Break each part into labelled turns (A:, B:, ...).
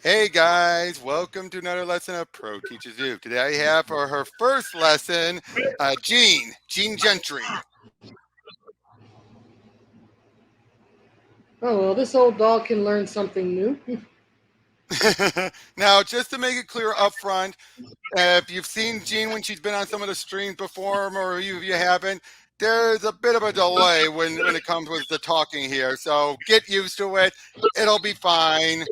A: Hey guys, welcome to another lesson of Pro Teaches You. Today I have for her first lesson, Jean Gentry.
B: Oh, well, this old dog can learn something new.
A: Now, just to make it clear up front, if you've seen Jean when she's been on some of the streams before, or you haven't, there's a bit of a delay when it comes with the talking here. So get used to it. It'll be fine.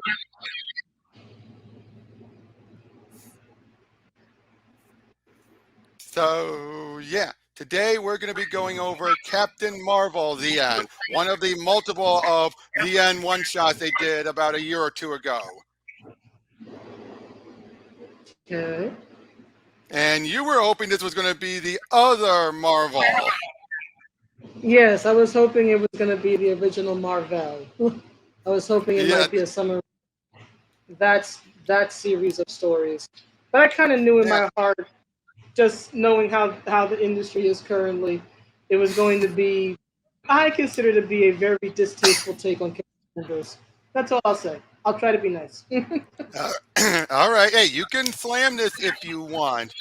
A: So, yeah, today we're going to be going over Captain Marvel, the End, one of the multiple of the End one-shots they did about a year or two ago.
B: Okay.
A: And you were hoping this was going to be the other Marvel.
B: Yes, I was hoping it was going to be the original Marvel. I was hoping it
A: Yeah,
B: might be a summer that series of stories. But I kind of knew in
A: yeah,
B: my heart, just knowing how the industry is currently, it was going to be. I consider to be a very distasteful take on characters. That's all I'll say. I'll try to be nice.
A: All right. Hey, you can slam this if you want.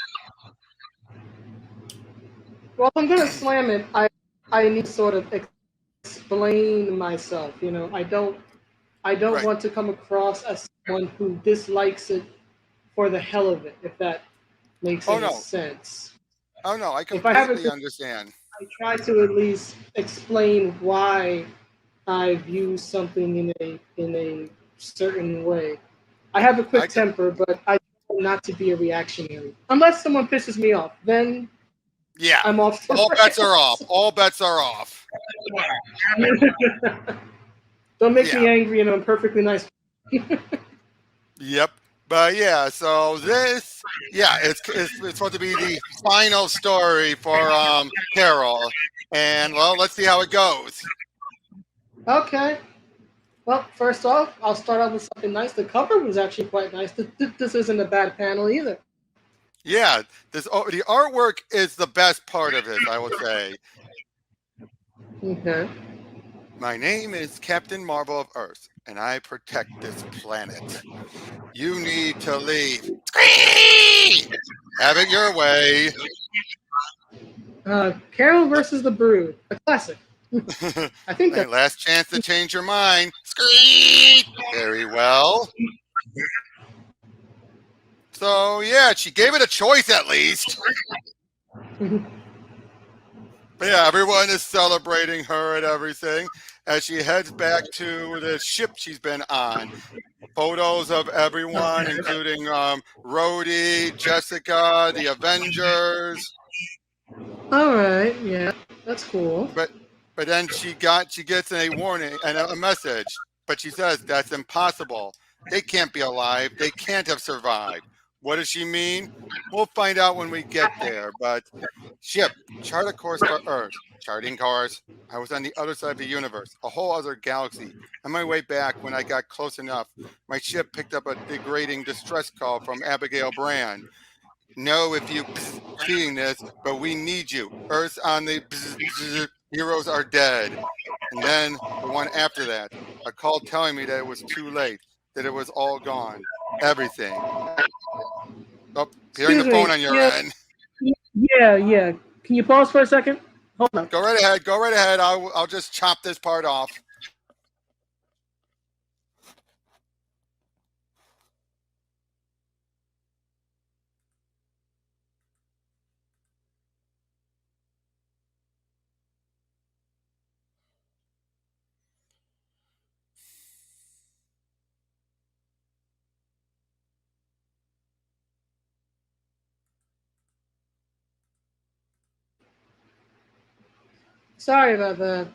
B: Well, if I'm gonna slam it, I need to sort of explain myself. I don't
A: Right.
B: want to come across as someone who dislikes it for the hell of it, if that makes
A: Oh,
B: any
A: no.
B: sense.
A: Oh, no. I
B: If I have a
A: completely understand.
B: I try to at least explain why I view something in a certain way. I have a
A: I
B: quick
A: can.
B: temper, but I try not to be a reactionary. Unless someone pisses me off, then
A: Yeah.
B: I'm off the
A: All bets are off.
B: rails.
A: All bets are off.
B: Don't make
A: Yeah.
B: me angry, and I'm perfectly nice.
A: Yep. But yeah, so this, yeah, it's supposed to be the final story for Carol, and well, let's see how it goes.
B: Okay. Well, first off, I'll start off with something nice. The cover was actually quite nice. This isn't a bad panel either.
A: Yeah, the artwork is the best part of this, I would say.
B: Okay.
A: My name is Captain Marvel of Earth, and I protect this planet. You need to leave. Scream! Have it your way.
B: Carol versus the Brood, a classic. I think
A: My
B: that.
A: last chance to change your mind. Scream! Very well. So yeah, she gave it a choice at least. But yeah, everyone is celebrating her and everything as she heads back to the ship she's been on. Photos of everyone, including Rhodey, Jessica, the Avengers.
B: All right. Yeah, that's cool.
A: But but then she gets a warning and a message. But she says that's impossible. They can't be alive. They can't have survived. What does she mean? We'll find out when we get there. But ship, chart a course for Earth. Charting course. I was on the other side of the universe, a whole other galaxy. On my way back, when I got close enough, my ship picked up a degrading distress call from Abigail Brand. Know if you seeing this, but we need you. Earth's on the heroes are dead. And then the one after that, a call telling me that it was too late, that it was all gone, everything. Oh, hearing the
B: Excuse
A: phone
B: me.
A: on your
B: Yeah,
A: end.
B: yeah. Can you pause for a second? Hold on.
A: Go right ahead. Go right ahead. I'll just chop this part off.
B: Sorry about that.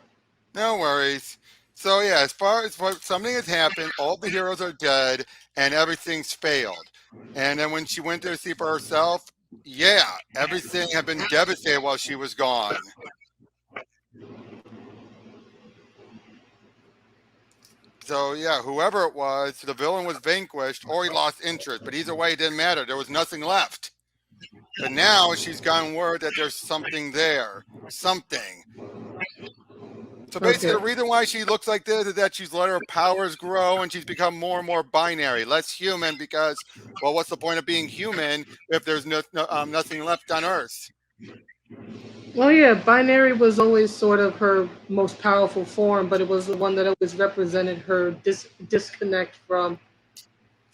A: No worries. So yeah, as far as what something has happened, all the heroes are dead and everything's failed. And then when she went there to see for herself, yeah, everything had been devastated while she was gone. So yeah, whoever it was, the villain was vanquished or he lost interest. But either way, it didn't matter. There was nothing left. But now she's gotten word that there's something there. Something. So basically, the
B: Okay.
A: reason why she looks like this is that she's let her powers grow and she's become more and more binary, less human. Because, well, what's the point of being human if there's nothing left on Earth?
B: Well, yeah, binary was always sort of her most powerful form, but it was the one that always represented her disconnect from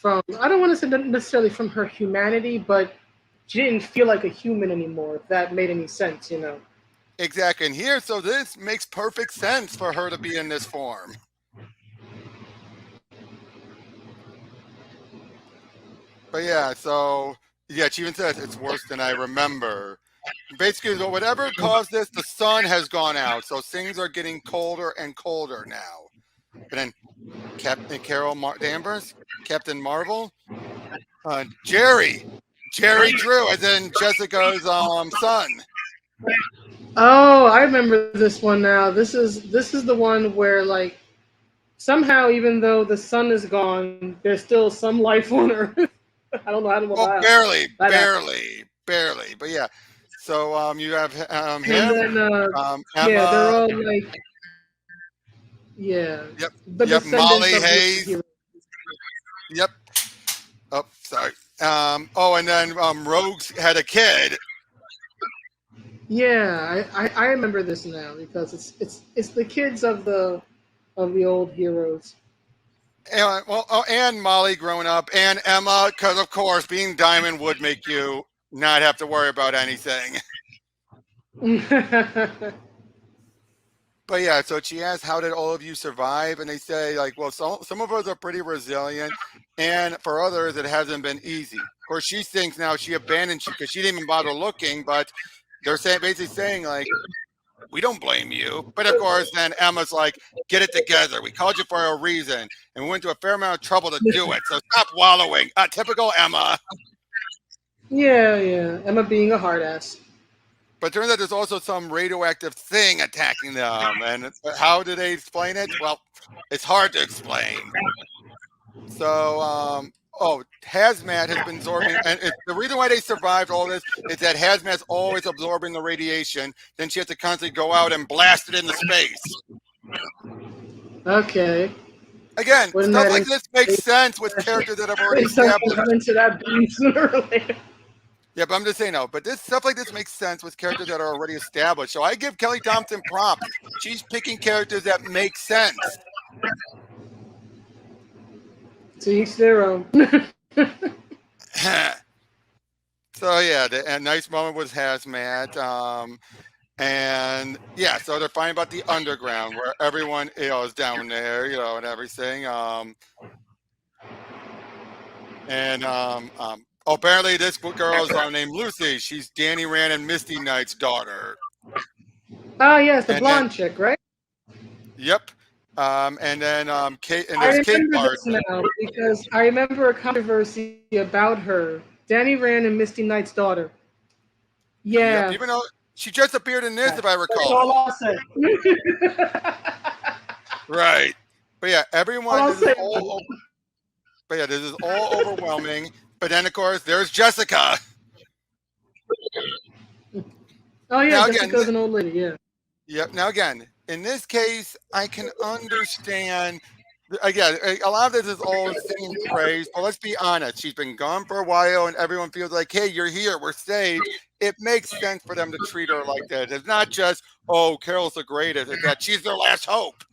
B: I don't want to say necessarily from her humanity, but she didn't feel like a human anymore. If that made any sense, you know.
A: Exactly. And here, so this makes perfect sense for her to be in this form. But yeah, so yeah, she even says it's worse than I remember. Basically, so whatever caused this, the sun has gone out, so things are getting colder and colder now. And then Captain Danvers, Captain Marvel, Jerry Drew, as in Jessica's son.
B: Oh, I remember this one now. This is the one where like somehow, even though the sun is gone, there's still some life on Earth. I don't know how to
A: Well,
B: that happened.
A: barely. But yeah, so you have
B: And
A: him,
B: then yeah, they're
A: Emma.
B: all like yeah,
A: Yep,
B: the
A: yep.
B: descendants
A: Molly
B: of the
A: Hayes.
B: hero.
A: Yep. Oh, sorry. Oh, and then Rogues had a kid.
B: Yeah, I remember this now because it's the kids of the old heroes.
A: And, well, oh, and Molly growing up, and Emma, because of course, being Diamond would make you not have to worry about anything. But yeah, so she asks, "How did all of you survive?" And they say, like, "Well, some of us are pretty resilient, and for others, it hasn't been easy." Of course, she thinks now she abandoned you because she didn't even bother looking. But they're basically saying, like, "We don't blame you." But of course, then Emma's like, "Get it together. We called you for a reason, and we went to a fair amount of trouble to do it. So stop wallowing." Typical Emma.
B: Yeah, yeah. Emma being a hard ass.
A: But it turns out there's also some radioactive thing attacking them. And how do they explain it? Well, it's hard to explain. So, Hazmat has been absorbing, and the reason why they survived all this is that Hazmat's always absorbing the radiation. Then she has to constantly go out and blast it into space.
B: Okay.
A: Again,
B: Wouldn't
A: stuff
B: that
A: like this makes sense with characters that have already
B: something got
A: established.
B: into that beam sooner or later?
A: Yeah, but I'm just saying no. But this stuff like this makes sense with characters that are already established. So I give Kelly Thompson props. She's picking characters that make sense.
B: To each their own.
A: So yeah, a nice moment was Hazmat. And yeah, so they're finding about the underground where everyone is down there, and everything. Apparently this girl is named Lucy. She's Danny Rand and Misty Knight's daughter.
B: Ah, yes, the
A: And then,
B: blonde chick, right?
A: yep. And then Kate, and
B: I
A: there's Kate
B: remember
A: Bart.
B: this now because I remember a controversy about her. Danny Rand and Misty Knight's daughter.
A: Yep.
B: Yeah.
A: Even though she just appeared in this, if I
B: That's all
A: recall.
B: I'll say.
A: Right. But yeah,
B: all
A: everyone.
B: I'll
A: This is
B: say.
A: all. But yeah, this is all overwhelming. But then of course there's Jessica.
B: Oh yeah,
A: Now again,
B: Jessica's an old lady. Yeah.
A: yep. Now again, in this case, I can understand. Again, a lot of this is all singing praise, but let's be honest. She's been gone for a while, and everyone feels like, "Hey, you're here. We're saved." It makes sense for them to treat her like that. It's not just, "Oh, Carol's the greatest." It's that she's their last hope.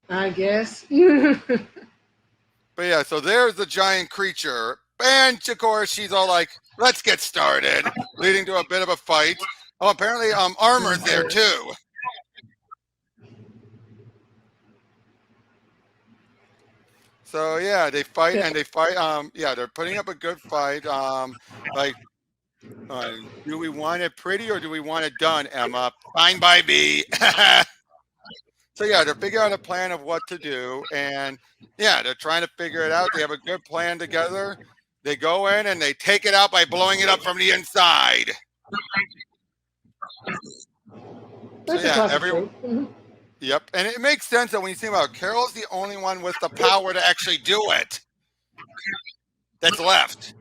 B: I guess.
A: But yeah, so there's the giant creature, and of course she's all like, "Let's get started," leading to a bit of a fight. Oh, apparently, Armor's there too. So yeah, they fight and they fight. Yeah, they're putting up a good fight. Like, do we want it pretty or do we want it done, Emma? Fine by me. So yeah, they're figuring out a plan of what to do, and yeah, they're trying to figure it out. They have a good plan together. They go in and they take it out by blowing it up from the inside. So
B: That's a
A: yeah,
B: classic trope.
A: yep, and it makes sense that when you think about it, Carol's the only one with the power to actually do it. That's left.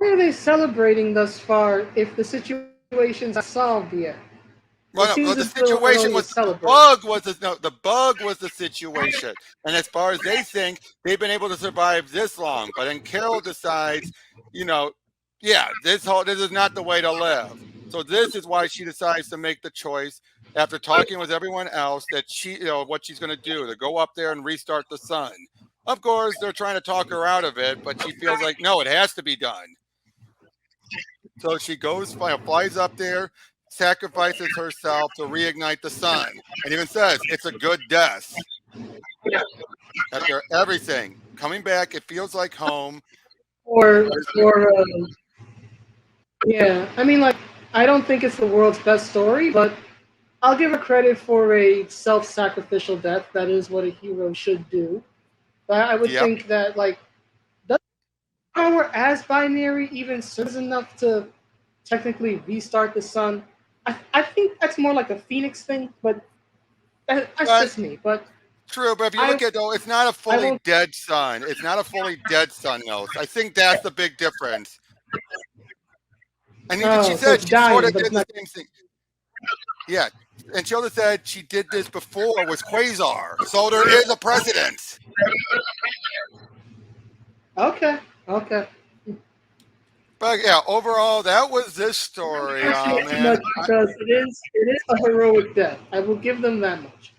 B: Why are they celebrating thus far if the situation's not solved yet? It seems a
A: Well, the
B: little early to
A: situation was the
B: celebrate.
A: bug was the, no, the bug was the situation, and as far as they think, they've been able to survive this long. But then Carol decides, you know, yeah, this is not the way to live. So this is why she decides to make the choice after talking with everyone else that what she's going to do to go up there and restart the sun. Of course, they're trying to talk her out of it, but she feels like no, it has to be done. So she goes, flies up there, sacrifices herself to reignite the sun, and even says it's a good death. After everything, coming back, it feels like home.
B: Or yeah, I mean, like, I don't think it's the world's best story, but I'll give her credit for a self-sacrificial death. That is what a hero should do. But I would
A: Yep.
B: think that, like, does power as binary even serves enough to technically restart the sun? I think that's more like a phoenix thing, but that's
A: But
B: just me. But
A: true, but if you
B: I
A: look at though, it's not a
B: I
A: fully
B: won't.
A: dead sun. It's not a fully dead sun, though. I think that's the big difference. And even she
B: Oh, so
A: said
B: it's
A: she sort
B: dying,
A: of
B: but
A: did
B: it's
A: the
B: not.
A: same thing. Yeah. And she also said she did this before with Quasar. So there is a precedent.
B: Okay, okay.
A: But yeah, overall, that was this story.
B: Appreciate too
A: Man,
B: much because it is a heroic death. I will give them that much.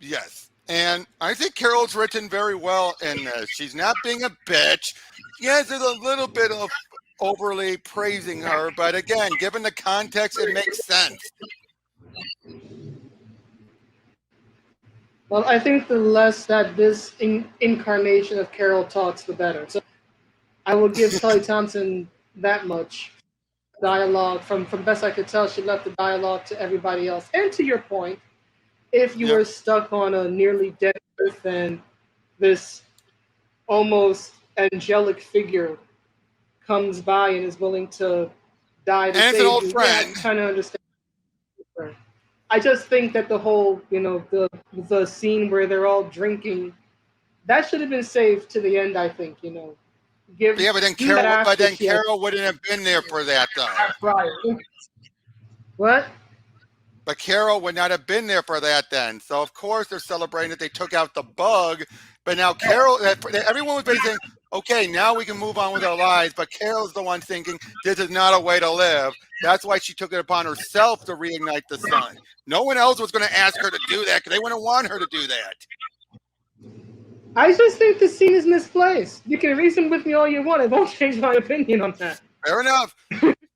A: yes. And I think Carol's written very well in this. She's not being a bitch. Yes, there's a little bit of overly praising her, but again, given the context, it makes sense.
B: Well, I think the less that this incarnation of Carol talks, the better. So I will give Kelly Thompson that much dialogue. From best I could tell, she left the dialogue to everybody else. And to your point, if you
A: Yep.
B: were stuck on a nearly dead Earth and this almost angelic figure comes by and is willing to die to
A: And it's an
B: save
A: old
B: you, yeah, I
A: friend.
B: kind of understand. I just think that the whole, the scene where they're all drinking, that should have been saved to the end. I think, give
A: Yeah,
B: do that
A: But
B: after
A: then
B: she has
A: Carol wouldn't have been there for that though.
B: prior. What?
A: But Carol would not have been there for that then. So of course they're celebrating that they took out the bug. But now Carol, everyone was basically saying, okay, now we can move on with our lives. But Carol's the one thinking this is not a way to live. That's why she took it upon herself to reignite the sun. No one else was going to ask her to do that because they wouldn't want her to do that.
B: I just think the scene is misplaced. You can reason with me all you want. It won't change my opinion on that.
A: Fair enough.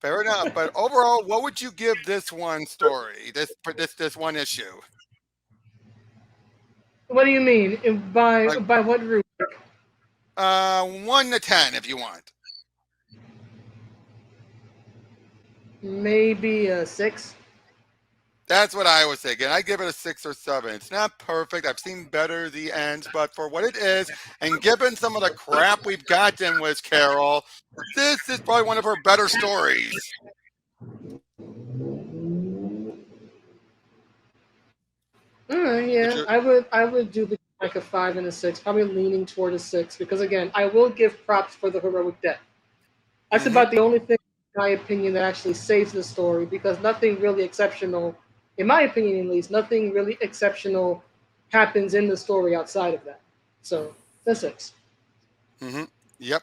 A: Fair enough. But overall, what would you give this one story, this one issue?
B: What do you mean? By
A: Like
B: by what route?
A: 1 to 10 if you want.
B: Maybe a 6.
A: That's what I was thinking. I give it a 6 or 7. It's not perfect. I've seen better the ends, but for what it is, and given some of the crap we've gotten with Carol, this is probably one of her better stories. Would
B: Yeah,
A: you?
B: I would do like a 5 and a 6, probably leaning toward a 6, because again, I will give props for the heroic death. That's
A: Mm-hmm.
B: about the only thing, in my opinion, that actually saves the story, because nothing really exceptional, in my opinion at least, nothing really exceptional happens in the story outside of that. So, the 6.
A: Mm-hmm. Yep.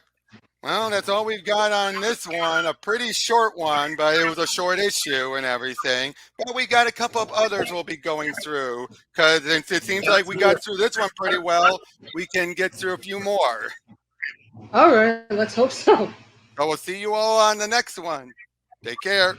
A: Well, that's all we've got on this one. A pretty short one, but it was a short issue and everything. But we got a couple of others we'll be going through because it seems like we got through this one pretty well. We can get through a few more.
B: All right, let's hope so.
A: So we'll see you all on the next one. Take care.